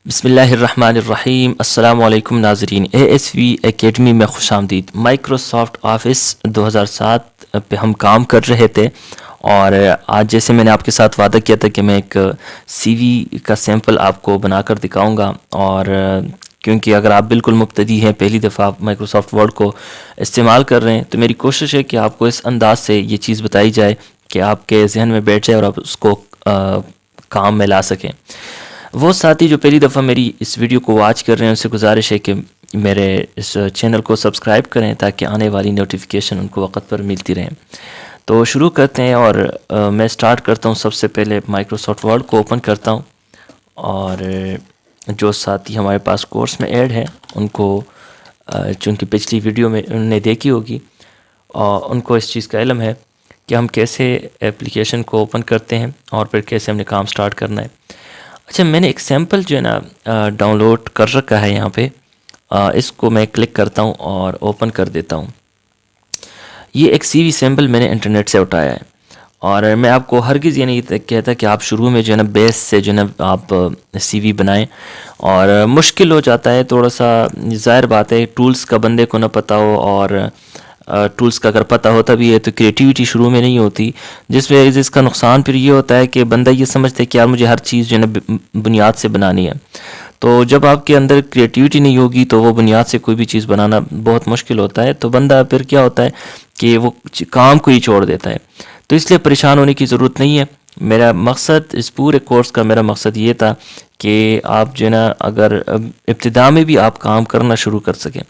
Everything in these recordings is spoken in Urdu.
بسم اللہ الرحمن الرحیم۔ السلام علیکم ناظرین، اے ایس وی اکیڈمی میں خوش آمدید۔ مائکروسافٹ آفس 2007 پہ ہم کام کر رہے تھے، اور آج جیسے میں نے آپ کے ساتھ وعدہ کیا تھا کہ میں ایک سی وی کا سیمپل آپ کو بنا کر دکھاؤں گا، اور کیونکہ اگر آپ بالکل مبتدی ہیں، پہلی دفعہ مائکروسافٹ ورڈ کو استعمال کر رہے ہیں، تو میری کوشش ہے کہ آپ کو اس انداز سے یہ چیز بتائی جائے کہ آپ کے ذہن میں بیٹھ جائے اور آپ اس کو کام میں لا سکیں۔ وہ ساتھی جو پہلی دفعہ میری اس ویڈیو کو واچ کر رہے ہیں، ان سے گزارش ہے کہ میرے اس چینل کو سبسکرائب کریں تاکہ آنے والی نوٹیفیکیشن ان کو وقت پر ملتی رہیں۔ تو شروع کرتے ہیں، اور میں سٹارٹ کرتا ہوں۔ سب سے پہلے مائکروسافٹ ورڈ کو اوپن کرتا ہوں، اور جو ساتھی ہمارے پاس کورس میں ایڈ ہیں ان کو چونکہ پچھلی ویڈیو میں انہوں نے دیکھی ہوگی، اور ان کو اس چیز کا علم ہے کہ ہم کیسے اپلیکیشن کو اوپن کرتے ہیں اور پھر کیسے ہم نے کام سٹارٹ کرنا ہے۔ اچھا، میں نے ایک سیمپل جو ہے نا ڈاؤن لوڈ کر رکھا ہے یہاں پہ، اس کو میں کلک کرتا ہوں اور اوپن کر دیتا ہوں۔ یہ ایک سی وی سیمپل میں نے انٹرنیٹ سے اٹھایا ہے، اور میں آپ کو ہرگز یہ نہیں کہتا کہ آپ شروع میں جو ہے نا بیس سے جو ہے نا آپ سی وی بنائیں، اور مشکل ہو جاتا ہے تھوڑا سا، ظاہر بات ہے ٹولز کا بندے کو نہ پتہ ہو، اور ٹولز کا اگر پتہ ہوتا بھی ہے تو کریٹیوٹی شروع میں نہیں ہوتی، جس کا نقصان پھر یہ ہوتا ہے کہ بندہ یہ سمجھتا ہے کہ یار مجھے ہر چیز جو ہے نا بنیاد سے بنانی ہے۔ تو جب آپ کے اندر کریٹیوٹی نہیں ہوگی تو وہ بنیاد سے کوئی بھی چیز بنانا بہت مشکل ہوتا ہے، تو بندہ پھر کیا ہوتا ہے کہ وہ کام کو ہی چھوڑ دیتا ہے۔ تو اس لیے پریشان ہونے کی ضرورت نہیں ہے۔ میرا مقصد اس پورے کورس کا مقصد یہ تھا کہ آپ جو ہے نا اگر ابتدا میں بھی آپ کام کرنا شروع کر سکیں۔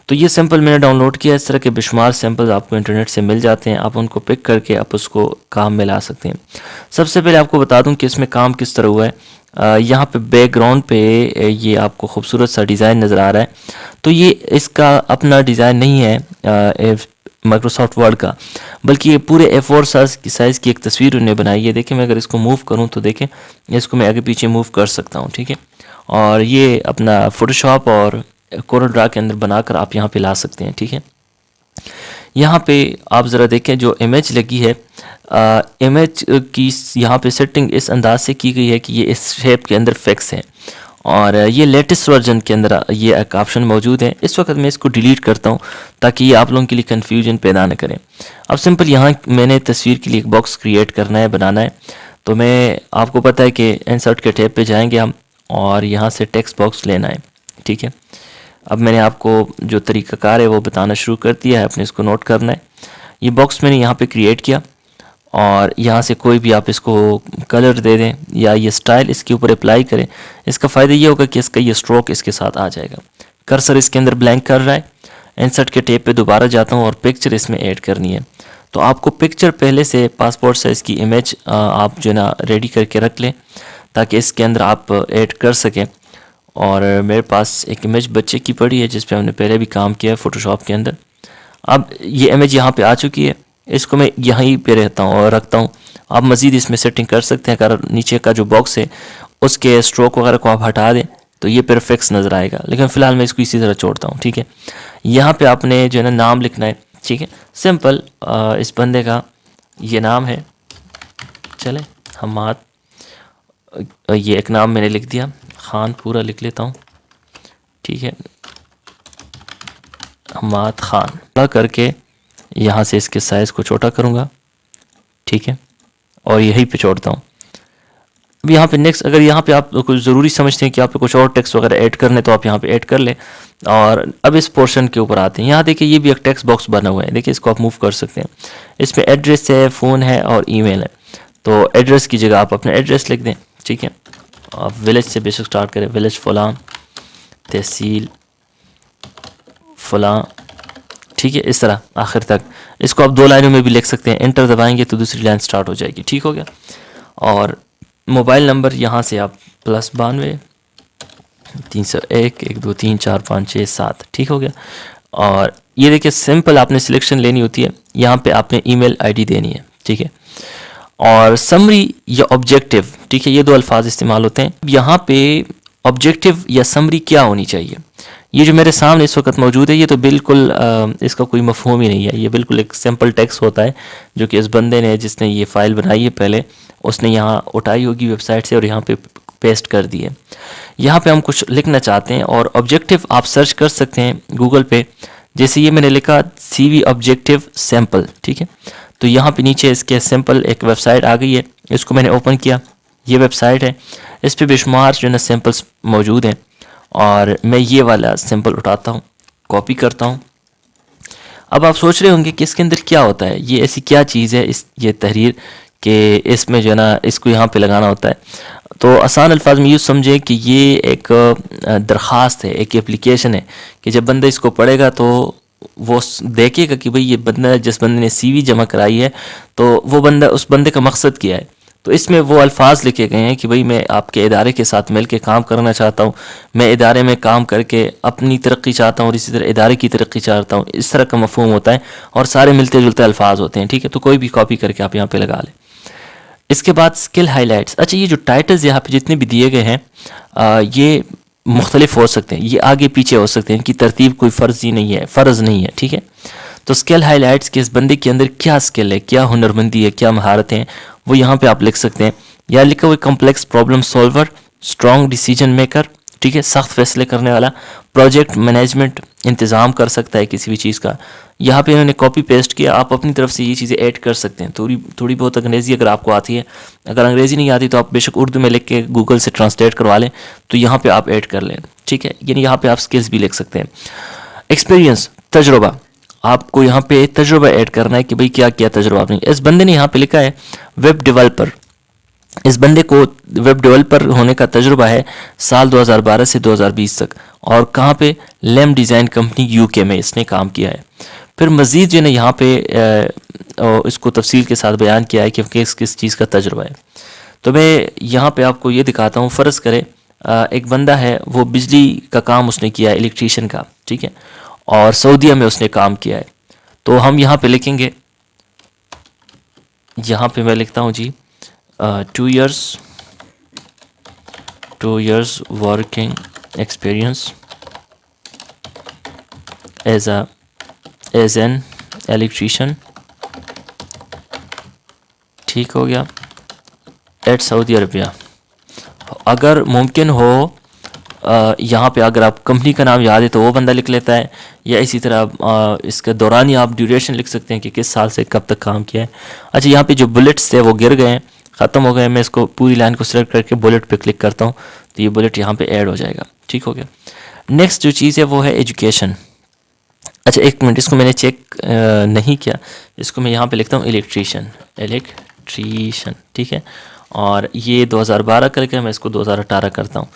تو یہ سیمپل میں نے ڈاؤن لوڈ کیا۔ اس طرح کے بے شمار سیمپلز آپ کو انٹرنیٹ سے مل جاتے ہیں، آپ ان کو پک کر کے آپ اس کو کام میں لا سکتے ہیں۔ سب سے پہلے آپ کو بتا دوں کہ اس میں کام کس طرح ہوا ہے۔ یہاں پہ بیک گراؤنڈ پہ یہ آپ کو خوبصورت سا ڈیزائن نظر آ رہا ہے، تو یہ اس کا اپنا ڈیزائن نہیں ہے مائکروسافٹ ورڈ کا، بلکہ یہ پورے A4 سائز کی ایک تصویر انہیں بنائی ہے۔ دیکھیں میں اگر اس کو موو کروں تو دیکھیں اس کو میں آگے پیچھے موو کر سکتا ہوں، ٹھیک ہے۔ اور یہ اپنا فوٹوشاپ اور کورل ڈرا کے اندر بنا کر آپ یہاں پہ لا سکتے ہیں، ٹھیک ہے۔ یہاں پہ آپ ذرا دیکھیں جو امیج لگی ہے، امیج کی یہاں پہ سیٹنگ اس انداز سے کی گئی ہے کہ یہ اس شیپ کے اندر فکس ہے، اور یہ لیٹسٹ ورژن کے اندر یہ ایک آپشن موجود ہے۔ اس وقت میں اس کو ڈیلیٹ کرتا ہوں تاکہ یہ آپ لوگوں کے لیے کنفیوژن پیدا نہ کریں۔ اب سمپل یہاں میں نے تصویر کے لیے ایک باکس کریٹ کرنا ہے، بنانا ہے، تو میں آپ کو پتہ ہے کہ انسرٹ کے ٹیب پہ جائیں گے ہم، اور یہاں سے ٹیکسٹ باکس لینا ہے، ٹھیک ہے۔ اب میں نے آپ کو جو طریقہ کار ہے وہ بتانا شروع کر دیا ہے، اپنے اس کو نوٹ کرنا ہے۔ یہ باکس میں نے یہاں پہ کریٹ کیا، اور یہاں سے کوئی بھی آپ اس کو کلر دے دیں یا یہ سٹائل اس کے اوپر اپلائی کریں۔ اس کا فائدہ یہ ہوگا کہ اس کا یہ سٹروک اس کے ساتھ آ جائے گا۔ کرسر اس کے اندر بلینک کر رہا ہے، انسرٹ کے ٹیب پہ دوبارہ جاتا ہوں اور پکچر اس میں ایڈ کرنی ہے۔ تو آپ کو پکچر پہلے سے پاسپورٹ سائز کی امیج آپ جو ہے نا ریڈی کر کے رکھ لیں تاکہ اس کے اندر آپ ایڈ کر سکیں۔ اور میرے پاس ایک امیج بچے کی پڑی ہے جس پہ ہم نے پہلے بھی کام کیا ہے فوٹوشاپ کے اندر۔ اب یہ امیج یہاں پہ آ چکی ہے، اس کو میں یہیں پہ رہتا ہوں اور رکھتا ہوں۔ آپ مزید اس میں سیٹنگ کر سکتے ہیں، اگر نیچے کا جو باکس ہے اس کے سٹروک وغیرہ کو آپ ہٹا دیں تو یہ پھر فکس نظر آئے گا، لیکن فی الحال میں اس کو اسی طرح چھوڑتا ہوں، ٹھیک ہے۔ یہاں پہ آپ نے جو ہے نا نام لکھنا ہے، ٹھیک ہے۔ سمپل اس بندے کا یہ نام ہے، چلیں حماد، یہ ایک نام میں نے لکھ دیا، خان پورا لکھ لیتا ہوں، ٹھیک ہے، حماد خان بڑا کر کے یہاں سے اس کے سائز کو چھوٹا کروں گا، ٹھیک ہے، اور یہی پہ چھوڑتا ہوں۔ اب یہاں پہ نیکسٹ، اگر یہاں پہ آپ کچھ ضروری سمجھتے ہیں کہ آپ پہ کچھ اور ٹیکسٹ وغیرہ ایڈ کرنے تو آپ یہاں پہ ایڈ کر لیں۔ اور اب اس پورشن کے اوپر آتے ہیں، یہاں دیکھیں یہ بھی ایک ٹیکسٹ باکس بنا ہوا ہے، دیکھیں اس کو آپ موو کر سکتے ہیں۔ اس میں ایڈریس ہے، فون ہے اور ای میل ہے، تو ایڈریس کی جگہ آپ اپنا ایڈریس لکھ دیں، ٹھیک ہے۔ آپ ولیج سے بیسک سٹارٹ کریں، ولیج فلاں، تحصیل فلاں، ٹھیک ہے، اس طرح آخر تک۔ اس کو آپ 2 لائنوں میں بھی لکھ سکتے ہیں، انٹر دبائیں گے تو دوسری لائن سٹارٹ ہو جائے گی، ٹھیک ہو گیا۔ اور موبائل نمبر یہاں سے آپ +92 301 1 2 3 4 5 6 7، ٹھیک ہو گیا۔ اور یہ دیکھیں سمپل آپ نے سلیکشن لینی ہوتی ہے، یہاں پہ آپ نے ای میل آئی ڈی دینی ہے، ٹھیک ہے۔ اور سمری یا آبجیکٹیو، ٹھیک ہے، یہ 2 الفاظ استعمال ہوتے ہیں۔ یہاں پہ آبجیکٹیو یا سمری کیا ہونی چاہیے؟ یہ جو میرے سامنے اس وقت موجود ہے یہ تو بالکل اس کا کوئی مفہوم ہی نہیں ہے، یہ بالکل ایک سمپل ٹیکسٹ ہوتا ہے جو کہ اس بندے نے جس نے یہ فائل بنائی ہے پہلے اس نے یہاں اٹھائی ہوگی ویب سائٹ سے اور یہاں پہ پیسٹ کر دی ہے. یہاں پہ ہم کچھ لکھنا چاہتے ہیں اور آبجیکٹیو آپ سرچ کر سکتے ہیں گوگل پہ. جیسے یہ میں نے لکھا سی وی آبجیکٹیو سیمپل, ٹھیک ہے. تو یہاں پہ نیچے اس کے سیمپل ایک ویب سائٹ آ گئی ہے, اس کو میں نے اوپن کیا. یہ ویب سائٹ ہے, اس پہ بے شمار جو ہے نا سیمپلس موجود ہیں, اور میں یہ والا سیمپل اٹھاتا ہوں, کاپی کرتا ہوں. اب آپ سوچ رہے ہوں گے کہ اس کے اندر کیا ہوتا ہے, یہ ایسی کیا چیز ہے یہ تحریر کہ اس میں جو ہے نا اس کو یہاں پہ لگانا ہوتا ہے. تو آسان الفاظ میں یوں سمجھیں کہ یہ ایک درخواست ہے, ایک اپلیکیشن ہے کہ جب بندہ اس کو پڑھے گا تو وہ دیکھے گا کہ بھئی یہ بندہ, جس بندے نے سی وی جمع کرائی ہے, تو وہ بندہ, اس بندے کا مقصد کیا ہے. تو اس میں وہ الفاظ لکھے گئے ہیں کہ بھئی میں آپ کے ادارے کے ساتھ مل کے کام کرنا چاہتا ہوں, میں ادارے میں کام کر کے اپنی ترقی چاہتا ہوں اور اسی طرح ادارے کی ترقی چاہتا ہوں. اس طرح کا مفہوم ہوتا ہے اور سارے ملتے جلتے الفاظ ہوتے ہیں, ٹھیک ہے. تو کوئی بھی کاپی کر کے آپ یہاں پہ لگا لیں. اس کے بعد اسکل ہائی لائٹس. اچھا, یہ جو ٹائٹلز یہاں پہ جتنے بھی دیے گئے ہیں یہ مختلف ہو سکتے ہیں, یہ آگے پیچھے ہو سکتے ہیں, ان کی ترتیب کوئی فرض نہیں ہے, ٹھیک ہے. تو اسکل ہائی لائٹس کہ اس بندے کے اندر کیا اسکل ہے, کیا ہنرمندی ہے, کیا مہارتیں ہیں, وہ یہاں پہ آپ لکھ سکتے ہیں. یا لکھا ہوئے complex problem solver, strong decision maker, ٹھیک ہے, سخت فیصلے کرنے والا, پروجیکٹ مینجمنٹ, انتظام کر سکتا ہے کسی بھی چیز کا. یہاں پہ انہوں نے کاپی پیسٹ کیا, آپ اپنی طرف سے یہ چیزیں ایڈ کر سکتے ہیں. تھوڑی بہت انگریزی اگر آپ کو آتی ہے, اگر انگریزی نہیں آتی تو آپ بے شک اردو میں لکھ کے گوگل سے ٹرانسلیٹ کروا لیں, تو یہاں پہ آپ ایڈ کر لیں, ٹھیک ہے. یعنی یہاں پہ آپ اسکلز بھی لکھ سکتے ہیں. ایکسپیرینس, تجربہ, آپ کو یہاں پہ تجربہ ایڈ کرنا ہے کہ بھئی کیا کیا تجربہ آپ نے. اس بندے نے یہاں پہ لکھا ہے ویب ڈیولپر. اس بندے کو ویب ڈیولپر ہونے کا تجربہ ہے سال 2012 سے 2020 تک, اور کہاں پہ, لیم ڈیزائن کمپنی UK میں اس نے کام کیا ہے. پھر مزید جو ہے نا یہاں پہ اس کو تفصیل کے ساتھ بیان کیا ہے کہ کس چیز کا تجربہ ہے. تو میں یہاں پہ آپ کو یہ دکھاتا ہوں. فرض کرے ایک بندہ ہے, وہ بجلی کا کام اس نے کیا ہے, الیکٹریشین کا, ٹھیک ہے, اور سعودیہ میں اس نے کام کیا ہے. تو ہم یہاں پہ لکھیں گے, یہاں پہ میں لکھتا ہوں جی 2 years working experience as an electrician, ٹھیک ہو گیا, ایٹ سعودی عربیہ. اگر ممکن ہو یہاں پہ اگر آپ کمپنی کا نام یاد ہے تو وہ بندہ لکھ لیتا ہے, یا اسی طرح اس کے دوران ہی آپ ڈیوریشن لکھ سکتے ہیں کہ کس سال سے کب تک کام کیا ہے. اچھا, یہاں پہ جو بلٹس تھے وہ گر گئے ہیں, ختم ہو گئے. میں اس کو پوری لائن کو سلیکٹ کر کے بلٹ پہ کلک کرتا ہوں, تو یہ بلٹ یہاں پہ ایڈ ہو جائے گا, ٹھیک ہو گیا. نیکسٹ جو چیز ہے وہ ہے ایجوکیشن. اچھا ایک منٹ, اس کو میں نے چیک نہیں کیا, اس کو میں یہاں پہ لکھتا ہوں الیکٹریشین, ٹھیک ہے. اور یہ 2012 کر کے میں اس کو 2018 کرتا ہوں,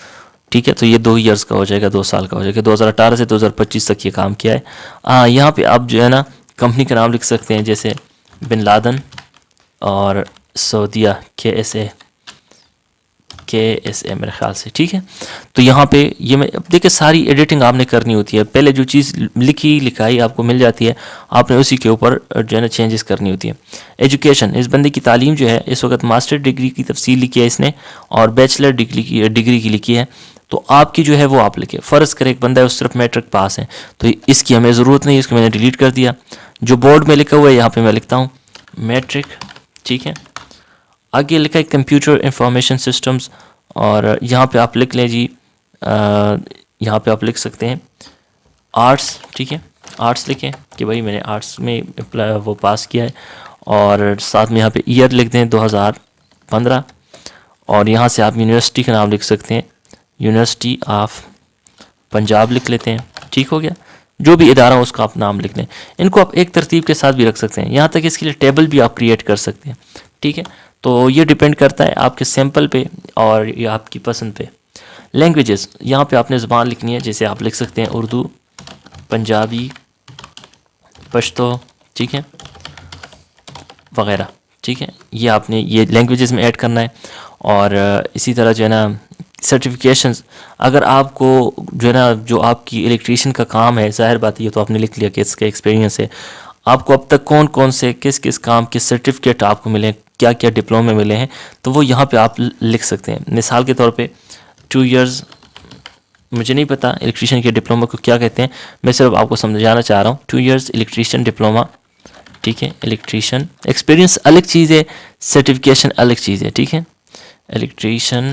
ٹھیک ہے. تو یہ 2 ایئرس کا ہو جائے گا, 2 سال کا ہو جائے گا. 2018 سے 2025 تک یہ کام کیا ہے. یہاں پہ آپ جو ہے نا کمپنی کا نام لکھ سکتے ہیں, جیسے بن لادن اور سعودیہ KSA میرے خیال سے, ٹھیک ہے. تو یہاں پہ یہ میں دیکھیں ساری ایڈیٹنگ آپ نے کرنی ہوتی ہے. پہلے جو چیز لکھائی آپ کو مل جاتی ہے, آپ نے اسی کے اوپر جو ہے نا چینجز کرنی ہوتی ہے. ایجوکیشن, اس بندے کی تعلیم جو ہے اس وقت ماسٹر ڈگری کی تفصیل لکھی ہے اس نے, اور بیچلر ڈگری کی لکھی ہے. تو آپ کی جو ہے وہ آپ لکھیں. فرض کرے ایک بندہ ہے اس صرف میٹرک پاس ہے, تو اس کی ہمیں ضرورت نہیں, اس کو میں نے ڈیلیٹ کر دیا. جو بورڈ میں لکھا ہوا ہے یہاں پہ میں لکھتا ہوں میٹرک, ٹھیک ہے. آگے لکھا ہے کمپیوٹر انفارمیشن سسٹمز, اور یہاں پہ آپ لکھ لیں جی, یہاں پہ آپ لکھ سکتے ہیں آرٹس, ٹھیک ہے. آرٹس لکھیں کہ بھائی میں نے آرٹس میں وہ پاس کیا ہے, اور ساتھ میں یہاں پہ ایئر لکھ دیں 2015, اور یہاں سے آپ یونیورسٹی کا نام لکھ سکتے ہیں, یونیورسٹی آف پنجاب لکھ لیتے ہیں, ٹھیک ہو گیا. جو بھی ادارہ ہو اس کا آپ نام لکھ لیں. ان کو آپ ایک ترتیب کے ساتھ بھی رکھ سکتے ہیں, یہاں تک اس کے لیے ٹیبل بھی آپ کریٹ کر سکتے ہیں, ٹھیک ہے. تو یہ ڈیپینڈ کرتا ہے آپ کے سیمپل پہ اور یہ آپ کی پسند پہ. لینگویجز, یہاں پہ آپ نے زبان لکھنی ہے, جیسے آپ لکھ سکتے ہیں اردو, پنجابی, پشتو, ٹھیک ہے, وغیرہ, ٹھیک ہے. یہ آپ نے یہ لینگویجز میں ایڈ کرنا ہے. اور اسی طرح جو ہے نا سرٹیفکیشنز, اگر آپ کو جو ہے نا جو آپ کی الیکٹریشین کا کام ہے, ظاہر بات یہ تو آپ نے لکھ لیا کہ اس کا ایکسپیرینس ہے, آپ کو اب تک کون سے کس کام کے سرٹیفکیٹ آپ کو ملے ہیں, کیا کیا ڈپلومے ملے ہیں, تو وہ یہاں پہ آپ لکھ سکتے ہیں. مثال کے طور پہ 2 ایئرز, مجھے نہیں پتا الیکٹریشین کے ڈپلوما کو کیا کہتے ہیں, میں صرف آپ کو سمجھانا چاہ رہا ہوں. 2 ایئرز الیکٹریشین ڈپلوما, ٹھیک ہے. الیکٹریشین ایکسپیرینس الگ چیز ہے, سرٹیفکیشن الگ چیز ہے, ٹھیک ہے. Electrician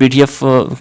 PDF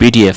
PDF।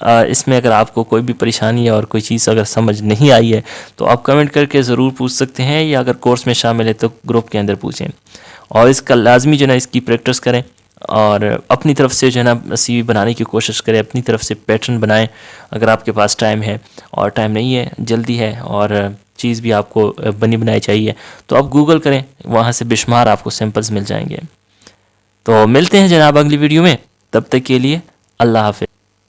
اس میں اگر آپ کو کوئی بھی پریشانی ہے اور کوئی چیز اگر سمجھ نہیں آئی ہے تو آپ کمنٹ کر کے ضرور پوچھ سکتے ہیں، یا اگر کورس میں شامل ہے تو گروپ کے اندر پوچھیں، اور اس کا لازمی جو ہے نا اس کی پریکٹس کریں، اور اپنی طرف سے جو ہے نا سی وی بنانے کی کوشش کریں، اپنی طرف سے پیٹرن بنائیں اگر آپ کے پاس ٹائم ہے، اور ٹائم نہیں ہے جلدی ہے اور چیز بھی آپ کو بنی بنائی چاہیے تو آپ گوگل کریں، وہاں سے بے شمار آپ کو سیمپلز مل جائیں گے۔ تو ملتے ہیں جناب اگلی ویڈیو میں، تب تک کے لیے اللہ حافظ۔